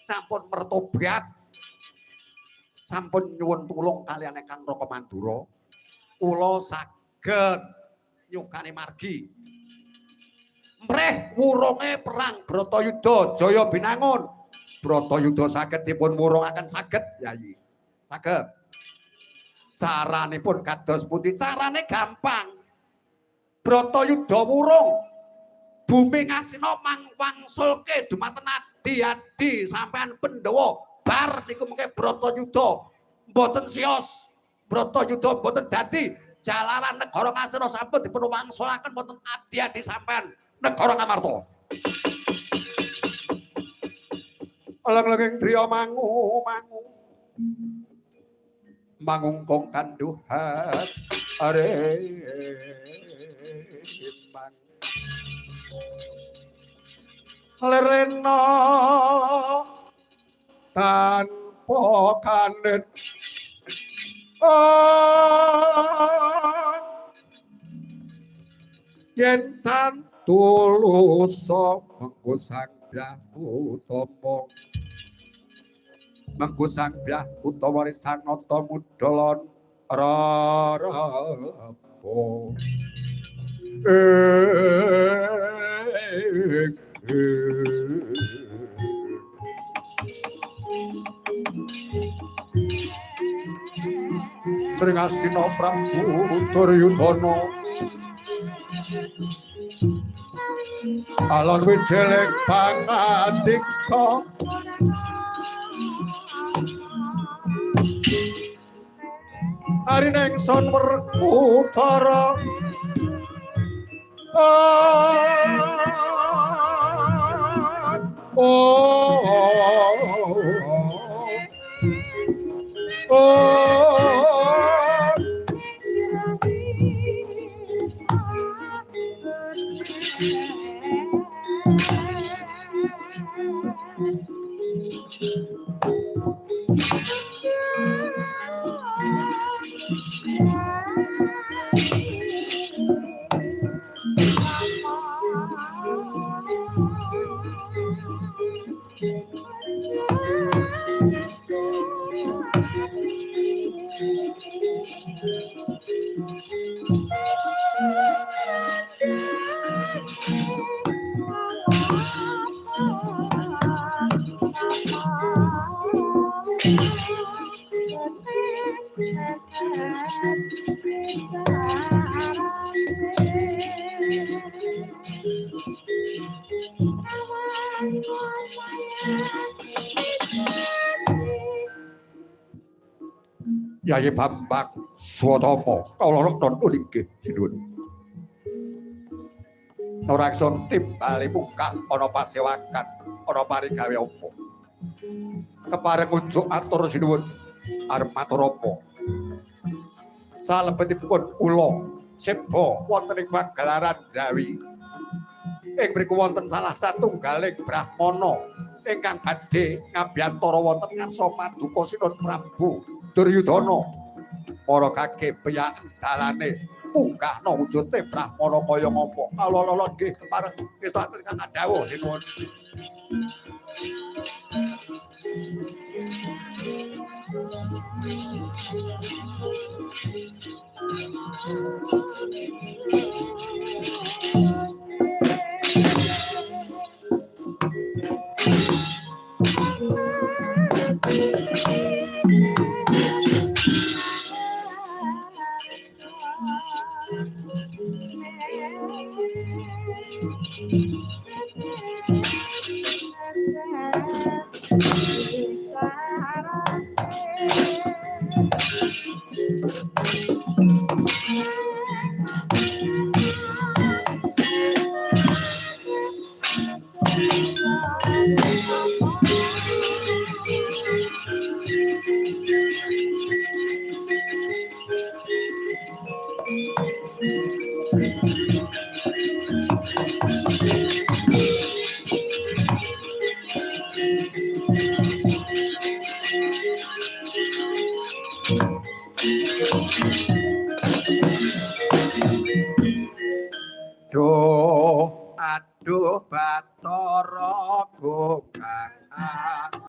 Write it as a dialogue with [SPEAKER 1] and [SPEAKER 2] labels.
[SPEAKER 1] sampun mertobat. Sampun nyuwun tulung kaliyan Kang Raka Mandura. Kula saged nyukani margi. Mreh wurunge perang Bratayuda Jaya Binangun. Bratayuda saged dipun wurungaken saged, Yayi. Saged. Caranipun kados pundi? Carane gampang. Bratayuda wurung bumi Ngastina mangwangsulke dumateng adi-adi sampean Pandhawa bar niku mengke Bratayuda mboten siyos. Bratayuda mboten dadi jalaran negara Ngastina sampun dipun wangsulaken wonten adi-adi sampean negara Ngamarta. Leng-lenging driya mangu mangungkung kanduhat arembang lerena tanpa kanet yen tan tulusa mengko sang Hyang Utama mengko sang Hyang Utama sang nata mudhalon rarapo Sringastina Prabu Duryudana alon wijeleng pangandika Arining son Werkudara Yayi Bambang Swatama kala rekton inggih sinuwun. Nuraksun timbali mungkah ana pasewakan ana parigawe apa. Kepareng unjuk atur sinuwun arep matur apa. Salebetipun kula seba wonten ing pagelaran Jawi. Ing mriku wonten salah satunggaling brahmana ingkang badhe ngabiyantara wonten ngarsa Paduka Sinten Prabu Duryudana. Para kake peyak dalane munggahna wujude brahmana kaya ngapa. Alala nggih kepareng kesaten kang dawuh sinuwun.